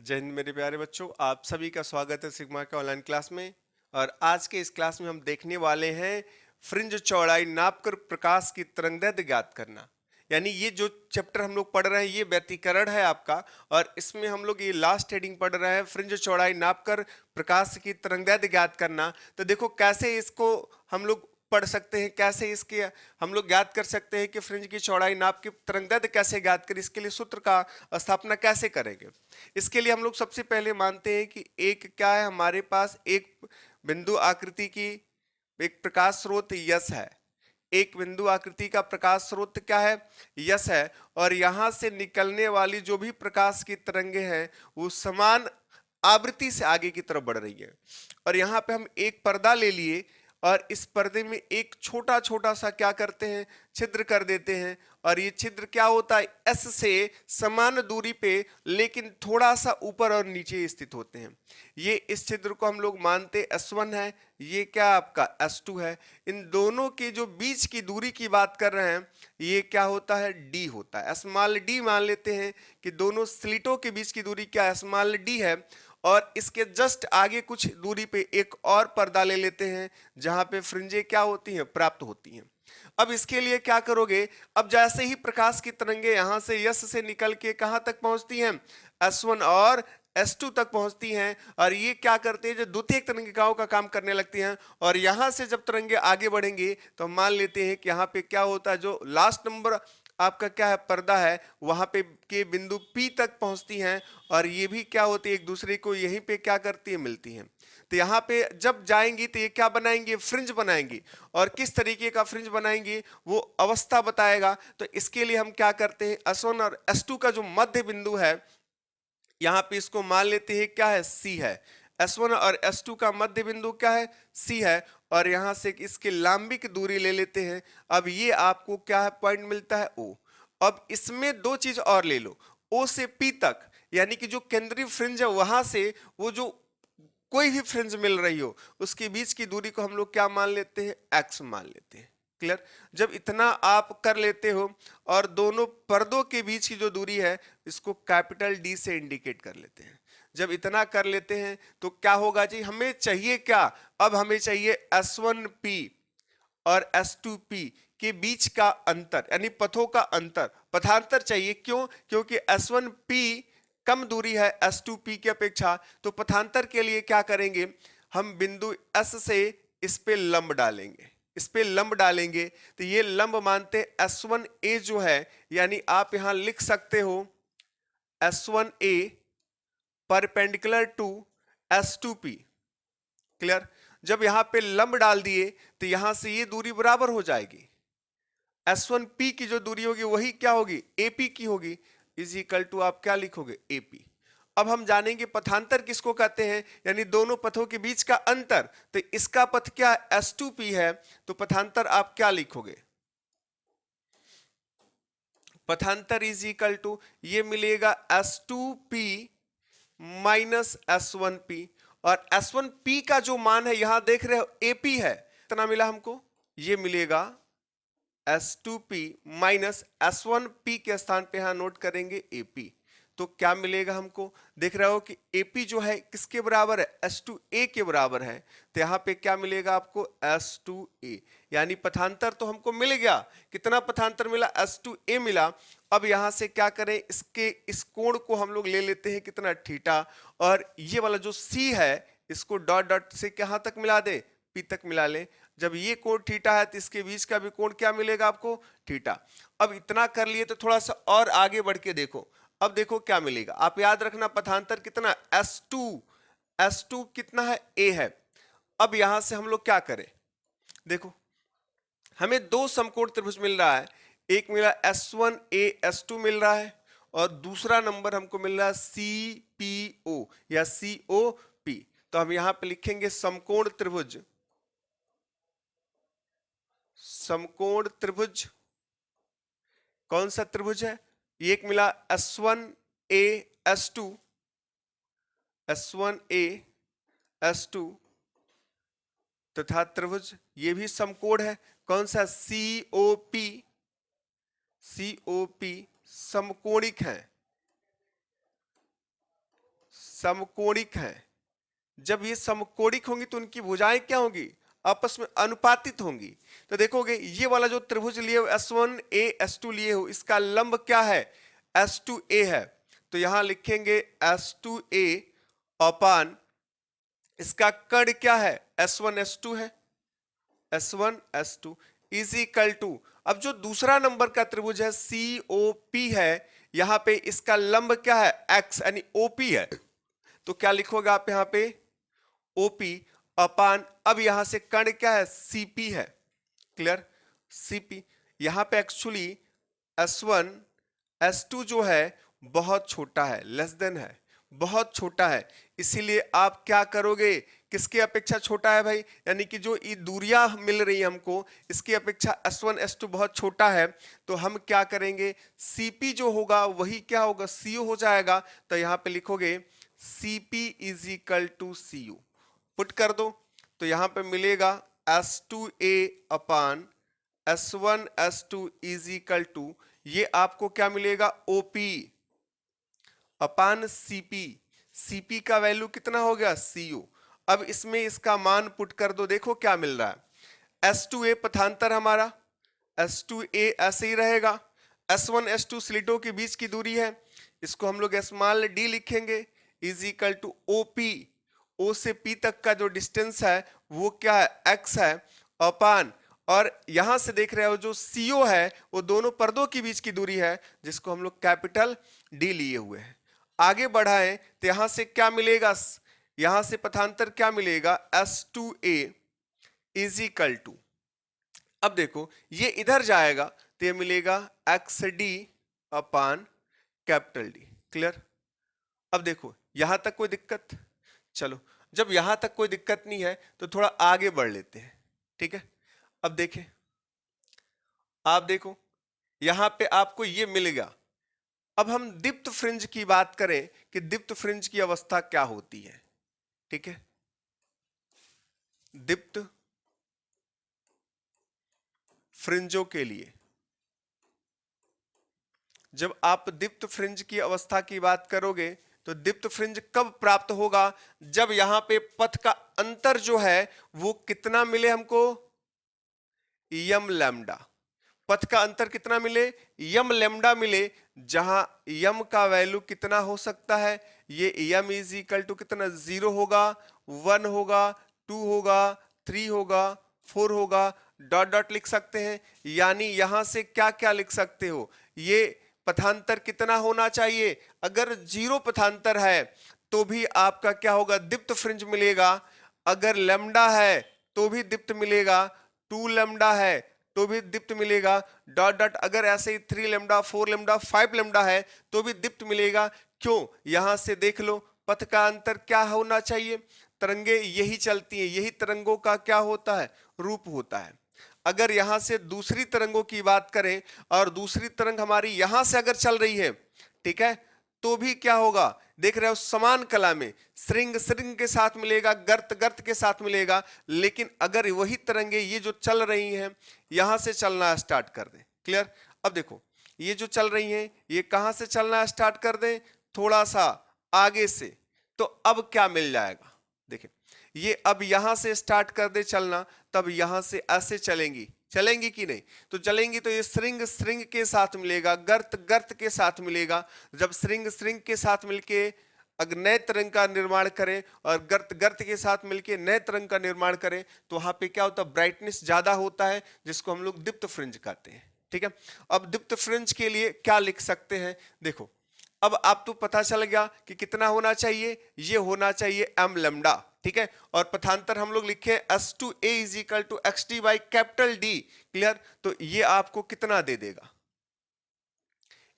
जय हिंद मेरे प्यारे बच्चों, आप सभी का स्वागत है सिग्मा के ऑनलाइन क्लास में। और आज के इस क्लास में हम देखने वाले हैं फ्रिंज चौड़ाई नापकर प्रकाश की तरंगदैर्घ्य ज्ञात करना। यानी ये जो चैप्टर हम लोग पढ़ रहे हैं ये व्यतिकरण है आपका, और इसमें हम लोग ये लास्ट हेडिंग पढ़ रहे हैं फ्रिंज चौड़ाई नापकर प्रकाश की तरंगदैर्घ्य ज्ञात करना। तो देखो कैसे इसको हम लोग पढ़ सकते हैं, कैसे इसके हम लोग ज्ञात कर सकते हैं कि फ्रिंज की चौड़ाई नाप की तरंगदैर्घ्य कैसे ज्ञात करें, इसके लिए सूत्र का स्थापना कैसे करेंगे। इसके लिए हम लोग सबसे पहले मानते हैं कि एक क्या है, हमारे पास एक बिंदु आकृति की एक प्रकाश स्रोत यस है। एक बिंदु आकृति का प्रकाश स्रोत क्या है, यस है। और यहां से निकलने वाली जो भी प्रकाश की तरंगे हैं वो समान आवृत्ति से आगे की तरफ बढ़ रही है। और यहाँ पे हम एक पर्दा ले लिए और इस पर्दे में एक छोटा छोटा सा क्या करते हैं, छिद्र कर देते हैं। और ये छिद्र क्या होता है, एस से समान दूरी पे लेकिन थोड़ा सा ऊपर और नीचे स्थित होते हैं। ये इस छिद्र को हम लोग मानते S1 है, ये क्या आपका S2 है। इन दोनों के जो बीच की दूरी की बात कर रहे हैं ये क्या होता है, D होता है। स्मॉल d मान लेते हैं कि दोनों स्लिटों के बीच की दूरी क्या स्मॉल d है। और इसके जस्ट आगे कुछ दूरी पे एक और पर्दा ले लेते हैं जहां पे फ्रिंजें क्या होती हैं, प्राप्त होती हैं। अब इसके लिए क्या करोगे, अब जैसे ही प्रकाश की तरंगे यहां से यस से निकल के कहां तक पहुंचती हैं, S1 और S2 तक पहुंचती हैं। और ये क्या करते हैं, जो द्वितीयक तरंगिकाओं का काम करने लगती हैं। और यहां से जब तरंगे आगे बढ़ेंगे तो हम मान लेते हैं कि यहाँ पे क्या होता है, जो लास्ट नंबर आपका क्या है पर्दा है वहां पे के बिंदु P तक पहुंचती हैं। और ये भी क्या होती है, एक दूसरे को यहीं पे क्या करती है, मिलती हैं। तो यहाँ पे जब जाएंगी तो ये क्या बनाएंगे, फ्रिंज बनाएंगी। और किस तरीके का फ्रिंज बनाएंगी वो अवस्था बताएगा। तो इसके लिए हम क्या करते हैं, S1 और S2 का जो मध्य बिंदु है यहाँ पे इसको मान लेते हैं क्या है, C है। S1 और S2 का मध्य बिंदु क्या है, C है। और यहां से इसकी लंबिक दूरी ले लेते हैं। अब ये आपको क्या है, पॉइंट मिलता है O। अब इसमें दो चीज और ले लो, O से P तक, यानी कि जो केंद्रीय फ्रिंज है वहां से वो जो कोई भी फ्रिंज मिल रही हो उसके बीच की दूरी को हम लोग क्या मान लेते हैं, X मान लेते हैं। क्लियर। जब इतना आप कर लेते हो और दोनों पर्दों के बीच की जो दूरी है इसको कैपिटल D से इंडिकेट कर लेते हैं। जब इतना कर लेते हैं तो क्या होगा जी, हमें चाहिए क्या, अब हमें चाहिए S1P और S2P के बीच का अंतर, यानी पथों का अंतर, पथांतर चाहिए। क्यों, क्योंकि S1P कम दूरी है S2P की अपेक्षा। तो पथांतर के लिए क्या करेंगे, हम बिंदु S से इस पे लंब डालेंगे, इस पे लंब डालेंगे। तो ये लंब मानते S1A जो है, यानी आप यहां लिख सकते हो S1A perpendicular to S2P। Clear. जब यहां पे लंब डाल दिए तो यहां से ये दूरी बराबर हो जाएगी, S1P की जो दूरी होगी वही क्या होगी, AP की होगी। इज इक्वल टू आप क्या लिखोगे, AP। अब हम जानेंगे पथांतर किसको कहते हैं, यानी दोनों पथों के बीच का अंतर। तो इसका पथ क्या S2P है, तो पथांतर आप क्या लिखोगे, पथांतर इज इक्वल टू ये मिलेगा S2P माइनस S1P। और S1P का जो मान है यहां देख रहे हो AP है, कितना मिला हमको, ये मिलेगा S2P माइनस S1P के स्थान पे यहां नोट करेंगे AP। तो क्या मिलेगा हमको, देख रहे हो कि AP जो है किसके बराबर है, S2A के बराबर है। तो यहां पे क्या मिलेगा आपको, S2A। यानी पथांतर तो हमको मिल गया, कितना पथांतर मिला, S2A मिला। अब यहां से क्या करें, इसके इस कोण को हम लोग ले लेते हैं कितना, थीटा। और ये वाला जो C है इसको डॉट डॉट से कहां तक मिला दे, P तक मिला ले। जब ये कोण थीटा है तो इसके बीच का भी कोण क्या मिलेगा आपको, थीटा। अब इतना कर लिए तो थोड़ा सा और आगे बढ़ के देखो। अब देखो क्या मिलेगा, आप याद रखना पथांतर कितना, S2 कितना है, A है। अब यहां से हम लोग क्या करें, देखो हमें दो समकोण त्रिभुज मिल रहा है, एक मिला S1A S2 मिल रहा है और दूसरा नंबर हमको मिल रहा है CPO या COP। तो हम यहां पे लिखेंगे समकोण त्रिभुज, समकोण त्रिभुज कौन सा त्रिभुज है, एक मिला S1A S2, S1A S2 तथा त्रिभुज ये भी समकोण है, कौन सा, COP। COP समकोणिक है। समकोणिक हैं। जब ये समकोणिक होंगी तो उनकी भुजाएं क्या होंगी, आपस में अनुपातित होंगी। तो देखोगे ये वाला जो त्रिभुज लिए हो S1A S2 लिए हो, इसका लंब क्या है, S2A है। तो यहां लिखेंगे S2A अपान इसका कर्ण क्या है, S1 S2 है, S1 S2 is equal to, अब जो दूसरा नंबर का त्रिभुज है COP है, यहां पे इसका लंब क्या है, X यानी OP है। तो क्या लिखोगे आप यहां पे, OP अपान, अब यहां से कर्ण क्या है, CP है। Clear, CP। यहां पे एक्चुअली S1 S2 जो है बहुत छोटा है, लेस देन है, बहुत छोटा है, इसीलिए आप क्या करोगे, किसकी अपेक्षा छोटा है भाई, यानी कि जो ये दूरियां मिल रही है हमको, इसकी अपेक्षा S1 S2 बहुत छोटा है। तो हम क्या करेंगे, CP जो होगा वही क्या होगा, CO हो जाएगा। तो यहां पे लिखोगे CP is equal to CU, put कर दो। तो यहां पे मिलेगा S2A upon S1 S2 is equal to, ये आपको क्या मिलेगा, OP अपान CP, CP का वैल्यू कितना हो गया, CU। अब इसमें इसका मान पुट कर दो, देखो क्या मिल रहा है, S2A पथांतर हमारा, S2A ऐसे ही रहेगा, S1 S2 स्लिटों के बीच की दूरी है, इसको हम लोग स्मॉल d लिखेंगे, is equal to OP, O से P तक का जो डिस्टेंस है वो क्या है, X है, अपान, और यहां से देख रहे हो जो CO है वो दोनों पर्दों के बीच की दूरी है, जिसको हम लोग कैपिटल D लिए हुए हैं। आगे बढ़ाएं तो यहां से क्या मिलेगा, यहां से पथांतर क्या मिलेगा, S2A इज इक्वल टू, अब देखो ये इधर जाएगा तो ये मिलेगा XD अपान कैपिटल D। क्लियर, अब देखो यहां तक कोई दिक्कत, चलो जब यहां तक कोई दिक्कत नहीं है तो थोड़ा आगे बढ़ लेते हैं। ठीक है, अब देखें, आप देखो यहां पे आपको ये मिलेगा। अब हम दीप्त फ्रिंज की बात करें कि दीप्त फ्रिंज की अवस्था क्या होती है। ठीक है, दीप्त फ्रिंजों के लिए, जब आप दीप्त फ्रिंज की अवस्था की बात करोगे तो दीप्त फ्रिंज कब प्राप्त होगा, जब यहां पे पथ का अंतर जो है वो कितना मिले हमको, यम लैम्डा। पथ का अंतर कितना मिले, यम लैम्डा मिले, जहां यम का वैल्यू कितना हो सकता है, ये यम इज इक्वल टू कितना, 0 होगा, 1 होगा, 2 होगा, 3 होगा, 4 होगा, डॉट डॉट लिख सकते हैं। यानी यहां से क्या क्या लिख सकते हो, ये पथांतर कितना होना चाहिए, अगर 0 पथांतर है तो भी आपका क्या होगा, दीप्त फ्रिंज मिलेगा। अगर लैम्डा है तो भी दीप्त मिलेगा, 2 लैम्डा है तो भी दीप्त मिलेगा, डॉट डॉट, अगर ऐसे ही 3 लैम्डा 4 लैम्डा 5 लैम्डा है तो भी दीप्त मिलेगा। क्यों, यहां से देख लो पथ का अंतर क्या होना चाहिए, तरंगे यही चलती हैं, यही तरंगों का क्या होता है, रूप होता है। अगर यहां से दूसरी तरंगों की बात करें और दूसरी तरंग हमारी यहां से अगर चल रही है, ठीक है, तो भी क्या होगा, देख रहे हो समान कला में श्रृंग श्रृंग के साथ मिलेगा, गर्त गर्त के साथ मिलेगा। लेकिन अगर वही तरंगे ये जो चल रही हैं यहां से चलना स्टार्ट कर दें, क्लियर, अब देखो ये जो चल रही हैं ये कहां से चलना स्टार्ट कर दें, थोड़ा सा आगे से, तो अब क्या मिल जाएगा, देखिए ये अब यहां से स्टार्ट कर दे चलना, तब यहां से ऐसे चलेंगी, चलेंगी कि नहीं, तो चलेंगी तो ये श्रृंग श्रृंग के साथ मिलेगा, गर्त गर्त के साथ मिलेगा। जब श्रृंग श्रृंग के साथ मिलके अगर नए तरंग का निर्माण करें और गर्त गर्त के साथ मिलके नए तरंग का निर्माण करें तो वहां पे क्या होता है, ब्राइटनेस ज्यादा होता है, जिसको हम लोग दीप्त फ्रिंज कहते हैं। ठीक है, अब दीप्त फ्रिंज के लिए क्या लिख सकते हैं, देखो अब आपको पता चल गया कि कितना होना चाहिए, ये होना चाहिए एम लैम्डा। ठीक है, और पथांतर हम लोग लिखे S2A is equal to XD by capital D। Clear, तो ये आपको कितना दे देगा,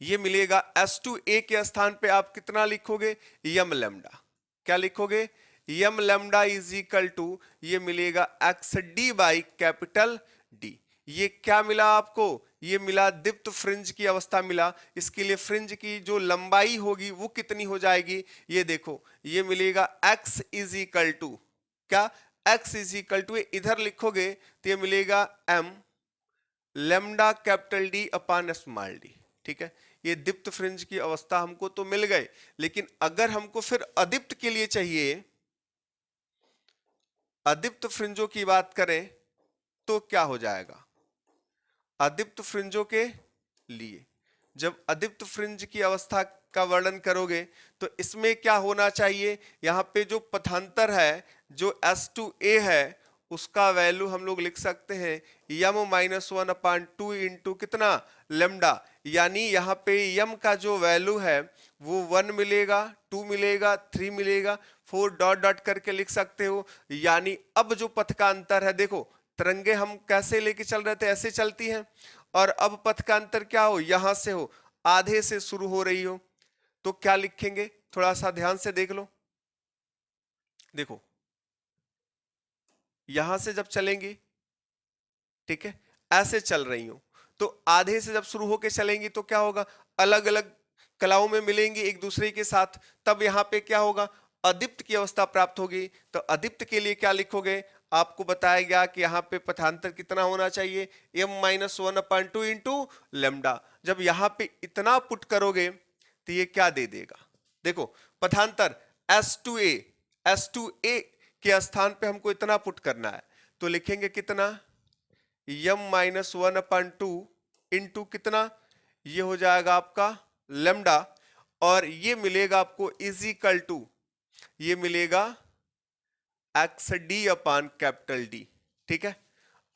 ये मिलेगा S2A के स्थान पे आप कितना लिखोगे, यम लैम्डा, क्या लिखोगे, यम लैम्डा इज इक्वल टू, ये मिलेगा XD बाई कैपिटल D। ये क्या मिला आपको, ये मिला दीप्त फ्रिंज की अवस्था मिला। इसके लिए फ्रिंज की जो लंबाई होगी वो कितनी हो जाएगी, ये देखो ये मिलेगा x इज इक्वल टू क्या, x इज इक्वल टू, इधर लिखोगे तो ये मिलेगा m लैम्डा कैपिटल D अपान स्मॉल d। ठीक है, ये दीप्त फ्रिंज की अवस्था हमको तो मिल गए, लेकिन अगर हमको फिर अदीप्त के लिए चाहिए, अदीप्त फ्रिंजों की बात करें तो क्या हो जाएगा? अदीप्त फ्रिंजों के लिए जब अदीप्त फ्रिंज की अवस्था का वर्णन करोगे तो इसमें क्या होना चाहिए? यहाँ पे जो पथांतर है, जो S2A है, उसका वैल्यू हम लोग लिख सकते हैं m-1/2 इंटू कितना? लेमडा। यानी यहाँ पे m का जो वैल्यू है वो 1 मिलेगा, 2 मिलेगा, 3 मिलेगा, 4 डॉट डॉट करके लिख सकते हो। यानी अब जो पथ का अंतर है, देखो तरंगे हम कैसे लेके चल रहे थे, ऐसे चलती हैं, और अब पथ का अंतर क्या हो? यहां से हो, आधे से शुरू हो रही हो, तो क्या लिखेंगे? थोड़ा सा ध्यान से देख लो। देखो यहां से जब चलेंगी, ठीक है, ऐसे चल रही हो, तो आधे से जब शुरू होके चलेंगी तो क्या होगा? अलग अलग कलाओं में मिलेंगी एक दूसरे के साथ, तब यहाँ पे क्या होगा? अदीप्त की अवस्था प्राप्त होगी। तो अदीप्त के लिए क्या लिखोगे? आपको बताया गया कि यहाँ पे पथांतर कितना होना चाहिए? m-1/2 into lambda. जब यहाँ पे इतना पुट करोगे तो ये क्या दे देगा? देखो पथांतर S2A, S2A के स्थान पे हमको इतना पुट करना है, तो लिखेंगे कितना? m-1/2 इंटू कितना? ये हो जाएगा आपका लेमडा, और ये मिलेगा आपको इजिकल टू, ये मिलेगा एक्स डी अपान कैपिटल डी। ठीक है,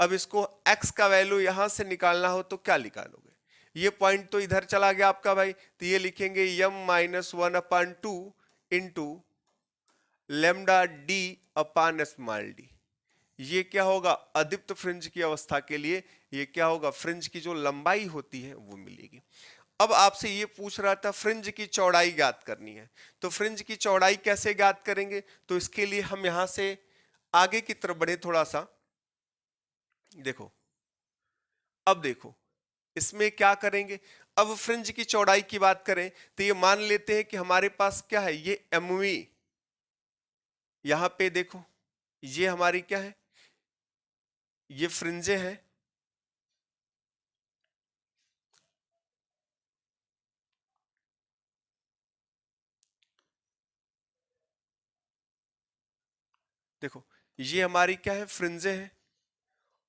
अब इसको x का वैल्यू यहां से निकालना हो तो क्या निकालोगे? ये पॉइंट तो इधर चला गया आपका भाई, तो ये लिखेंगे m-1/2 into lambda D upon small D. ये क्या होगा? अदीप्त फ्रिंज की अवस्था के लिए ये क्या होगा? फ्रिंज की जो लंबाई होती है वो मिलेगी। अब आपसे ये पूछ रहा था फ्रिंज की चौड़ाई ज्ञात करनी है, तो फ्रिंज की चौड़ाई कैसे ज्ञात करेंगे? तो इसके लिए हम यहां से आगे की तरफ बढ़े थोड़ा सा। देखो अब देखो इसमें क्या करेंगे? अब फ्रिंज की चौड़ाई की बात करें तो ये मान लेते हैं कि हमारे पास क्या है? ये mv। यहां पे देखो ये हमारी क्या है? ये फ्रिंजे हैं, देखो ये हमारी क्या है? फ्रिंजे हैं,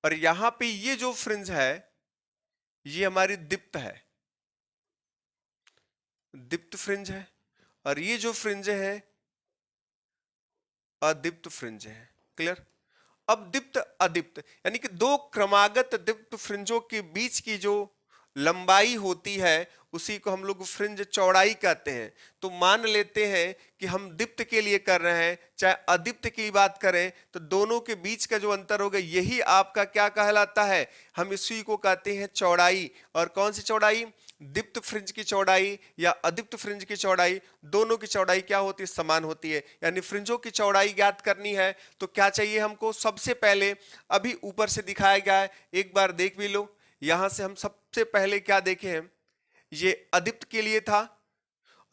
और यहां पे ये जो फ्रिंज है ये हमारी दीप्त है, दीप्त फ्रिंज है, और ये जो फ्रिंज है अदीप्त फ्रिंज है। क्लियर? अब दीप्त अदीप्त यानी कि दो क्रमागत दीप्त फ्रिंजों के बीच की जो लंबाई होती है उसी को हम लोग फ्रिंज चौड़ाई कहते हैं। तो मान लेते हैं कि हम दीप्त के लिए कर रहे हैं, चाहे अदीप्त की बात करें, तो दोनों के बीच का जो अंतर होगा यही आपका क्या कहलाता है? हम इसी को कहते हैं चौड़ाई। और कौन सी चौड़ाई? दीप्त फ्रिंज की चौड़ाई या अदीप्त फ्रिंज की चौड़ाई, दोनों की चौड़ाई क्या होती है? समान होती है। यानी फ्रिंजों की चौड़ाई ज्ञात करनी है तो क्या चाहिए हमको? सबसे पहले अभी ऊपर से दिखाया गया है, एक बार देख भी लो। यहां से हम सबसे पहले क्या देखे हैं? ये अदीप्त के लिए था,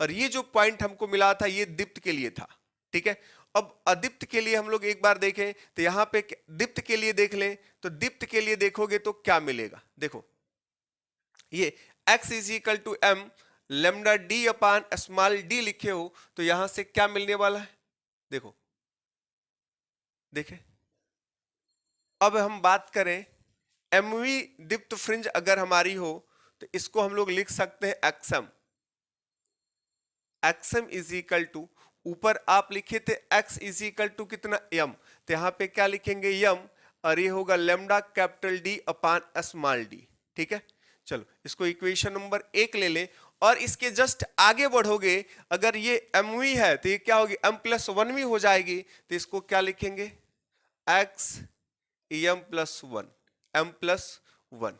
और ये जो पॉइंट हमको मिला था ये दीप्त के लिए था। ठीक है, अब अदीप्त के लिए हम लोग एक बार देखें तो यहां पे दीप्त के लिए देख लें, तो दीप्त के लिए देखोगे तो क्या मिलेगा? देखो ये x is equal to m lambda D upon small D लिखे हो तो यहां से क्या मिलने वाला है? देखो देखें, अब हम बात करें mv दीप्त फ्रिंज अगर हमारी हो तो इसको हम लोग लिख सकते हैं xm। xm is equal to, ऊपर आप लिखे थे x इज इक्वल टू कितना? m, तो यहां पे क्या लिखेंगे? m, और ये होगा lambda capital D upon small D. ठीक है, चलो इसको इक्वेशन नंबर 1 ले ले, और इसके जस्ट आगे बढ़ोगे, अगर ये mv है तो ये क्या होगी? m+1v हो जाएगी, तो इसको क्या लिखेंगे? x m+1, m+1।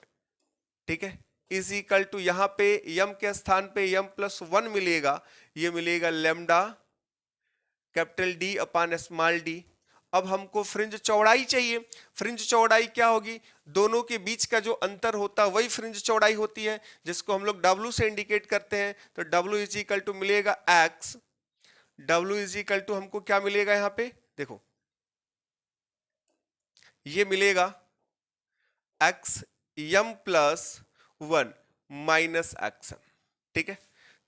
ठीक है, इज इक्वल टू, यहां पे m के स्थान पे m+1 मिलेगा, ये मिलेगा lambda capital D upon small D. अब हमको फ्रिंज चौड़ाई चाहिए। फ्रिंज चौड़ाई क्या होगी? दोनों के बीच का जो अंतर होता है वही फ्रिंज चौड़ाई होती है, जिसको हम लोग W से इंडिकेट करते हैं। तो W इज इक्वल टू मिलेगा x, W is equal to हमको क्या मिलेगा? यहां पे देखो ये मिलेगा x m+1 माइनस एक्सएम। ठीक है।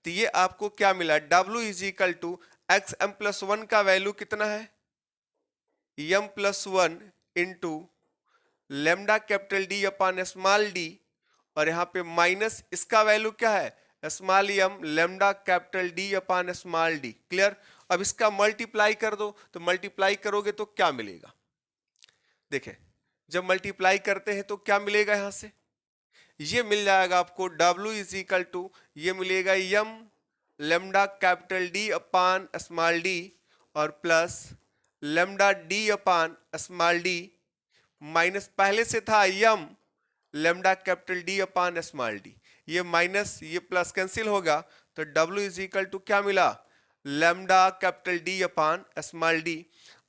तो ये आपको क्या मिला, W is equal to X M plus one का वैल्यू कितना है, M plus one into lambda capital D upon small D, और यहाँ पे माइनस इसका वैल्यू क्या है small M lambda capital D upon small D. Clear. अब इसका मल्टीप्लाई कर दो, तो मल्टीप्लाई करोगे तो क्या मिलेगा, देखें जब मल्टीप्लाई करते हैं तो क्या मिलेगा, यहां से ये मिल जाएगा आपको W इज इक्वल टू ये मिलेगा M lambda capital D upon small D और plus lambda D upon small D, minus पहले से था M lambda capital D upon small D, ये माइनस ये प्लस कैंसिल होगा, तो W इज इक्वल टू क्या मिला, lambda capital D upon small D.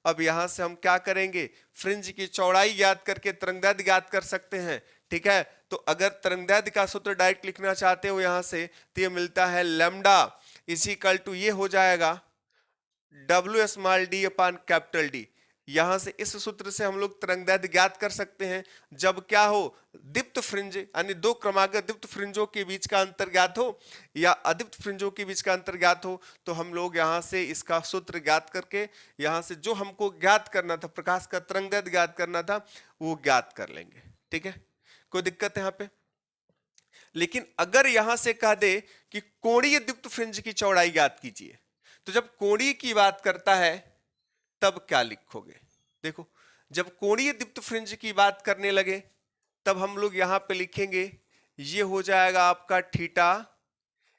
अब यहां से हम क्या करेंगे, फ्रिंज की चौड़ाई याद करके तरंगदैर्घ्य याद कर सकते हैं। ठीक है, तो अगर तरंगदैर्घ्य का सूत्र डायरेक्ट लिखना चाहते हो यहां से, तो ये मिलता है लेमडा इज इक्वल टू ये हो जाएगा W स्मॉल डी अपान कैपिटल डी। यहां से इस सूत्र से हम लोग तरंगदैर्घ्य ज्ञात कर सकते हैं जब क्या हो, दीप्त फ्रिंज यानी दो क्रमागत दीप्त फ्रिंजों के बीच का अंतर ज्ञात हो या अदीप्त फ्रिंजों के बीच का अंतर ज्ञात हो, तो हम लोग यहां से इसका सूत्र ज्ञात करके यहां से जो हमको ज्ञात करना था, प्रकाश का तरंगदैर्घ्य ज्ञात करना था, वो ज्ञात कर लेंगे। ठीक है, कोई दिक्कत है यहाँ पे। लेकिन अगर यहां से कह दे कि कोणीय दीप्त फ्रिंज की चौड़ाई ज्ञात कीजिए, तो जब कोणीय की बात करता है तब क्या लिखोगे, देखो जब कोणीय दीप्त फ्रिंज की बात करने लगे तब हम लोग यहां पे लिखेंगे ये हो जाएगा आपका theta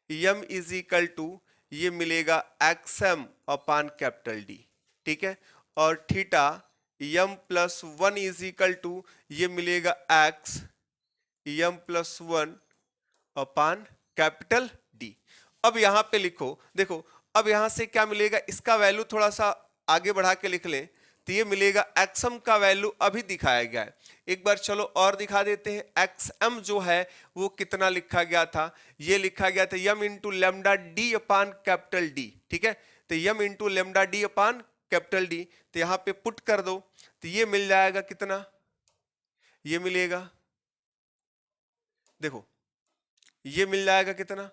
M is equal to ये मिलेगा X M upon capital D. ठीक है, और theta M plus one is equal to ये मिलेगा X M plus one upon capital D. अब यहां पे लिखो, देखो अब यहां से क्या मिलेगा, इसका वैल्यू थोड़ा सा आगे बढ़ा के लिख लें तो ये मिलेगा एक्सएम का वैल्यू अभी दिखाया गया है, एक बार चलो और दिखा देते हैं। एक्सएम जो है वो कितना लिखा गया था, ये लिखा गया था यम इंटू लेमडा डी अपान कैपिटल डी। ठीक है, तो यम इंटू लेमडा डी अपान कैपिटल डी, तो यहां पे पुट कर दो तो ये मिल जाएगा कितना, ये मिलेगा देखो ये मिल जाएगा कितना,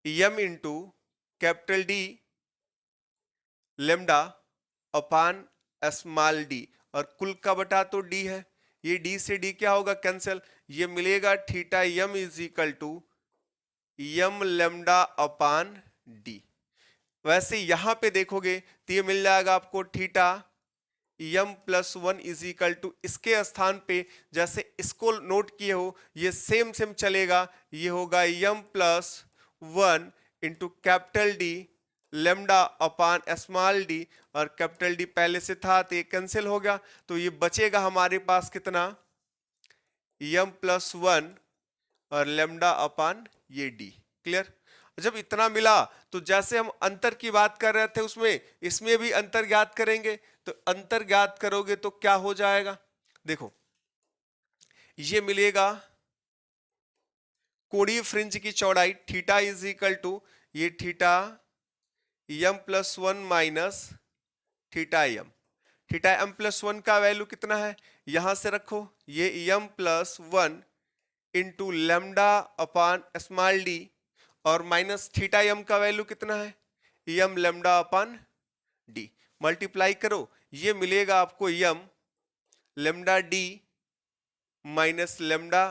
M into capital D lambda upon small D, और कुल का बटा तो डी है, ये डी से डी क्या होगा कैंसिल, ये मिलेगा theta M is equal to M lambda upon D. वैसे यहां पे देखोगे तो ये मिल जाएगा आपको theta M plus one is equal to इसके स्थान पे जैसे इसको नोट किए हो ये सेम सेम चलेगा, ये होगा M plus one into capital D lambda upon small D, और कैपिटल डी पहले से था तो ये कैंसिल हो गया, तो ये बचेगा हमारे पास कितना यम प्लस वन और लेमडा अपान ये डी। क्लियर। जब इतना मिला तो जैसे हम अंतर की बात कर रहे थे उसमें इसमें भी अंतर ज्ञात करेंगे, तो अंतर ज्ञात करोगे तो क्या हो जाएगा, देखो ये मिलेगा कोणीय फ्रिंज की चौड़ाई थीटा इज इक्वल टू ये theta M plus one minus theta M. Theta M plus one का वैल्यू कितना है, यहां से रखो ये M plus one into lambda upon small D, और माइनस थीटा एम का वैल्यू कितना है M lambda upon D, multiply करो ये मिलेगा आपको M lambda D minus lambda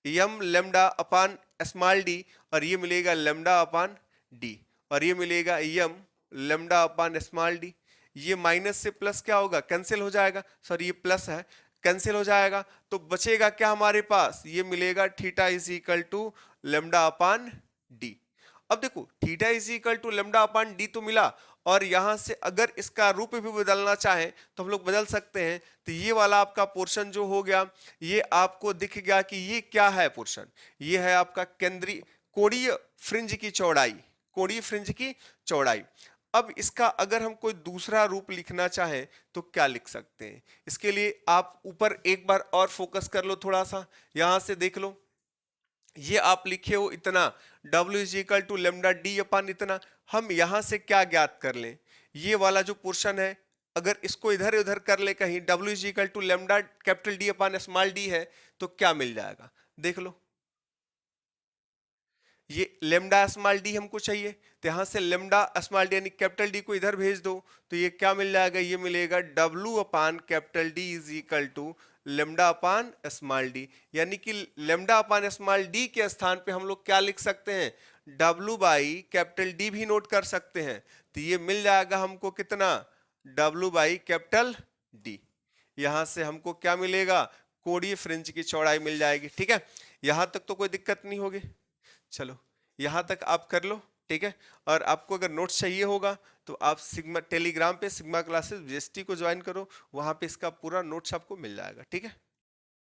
M lambda upon small D, और ये मिलेगा लेमडा अपान डी, और ये मिलेगा M lambda upon small D. ये माइनस से प्लस क्या होगा कैंसिल हो जाएगा, सॉरी ये प्लस है कैंसिल हो जाएगा, तो बचेगा क्या हमारे पास, ये मिलेगा theta is equal to lambda upon D. अब देखो theta is equal to lambda upon D तो मिला, और यहां से अगर इसका रूप भी बदलना चाहें तो हम लोग बदल सकते हैं, तो ये वाला आपका पोर्शन जो हो गया ये आपको दिख गया कि ये क्या है पोर्शन, ये है आपका केंद्रीय कोणीय फ्रिंज की चौड़ाई, कोणीय फ्रिंज की चौड़ाई। अब इसका अगर हम कोई दूसरा रूप लिखना चाहें तो क्या लिख सकते हैं, इसके लिए आप ऊपर एक बार और फोकस कर लो थोड़ा सा, यहां से देख लो ये आप लिखे हो इतना W is equal to lambda D upon इतना, हम यहां से क्या ज्ञात कर लें, ये वाला जो पोर्शन है अगर इसको इधर उधर कर ले कहीं W is equal to lambda capital D upon small D है तो क्या मिल जाएगा, देख लो ये लेमडा स्मॉल डी हमको चाहिए, तो यहाँ से लेमडा स्मॉल डी यानी कैपिटल डी को इधर भेज दो, तो ये क्या मिल जाएगा, ये मिलेगा W upon capital D is equal to lambda upon small D. यानी कि लेमडा अपान स्मॉल डी के स्थान पे हम लोग क्या लिख सकते हैं, W बाई कैपिटल डी भी नोट कर सकते हैं। तो ये मिल जाएगा हमको कितना, W बाई कैपिटल डी। यहां से हमको क्या मिलेगा, कोणीय फ्रिंज की चौड़ाई मिल जाएगी। ठीक है, यहां तक तो कोई दिक्कत नहीं होगी। चलो यहां तक आप कर लो। ठीक है, और आपको अगर नोट्स चाहिए होगा तो आप सिग्मा टेलीग्राम पे सिग्मा क्लासेस VST को ज्वाइन करो, वहां पे इसका पूरा नोट्स आपको मिल जाएगा। ठीक है।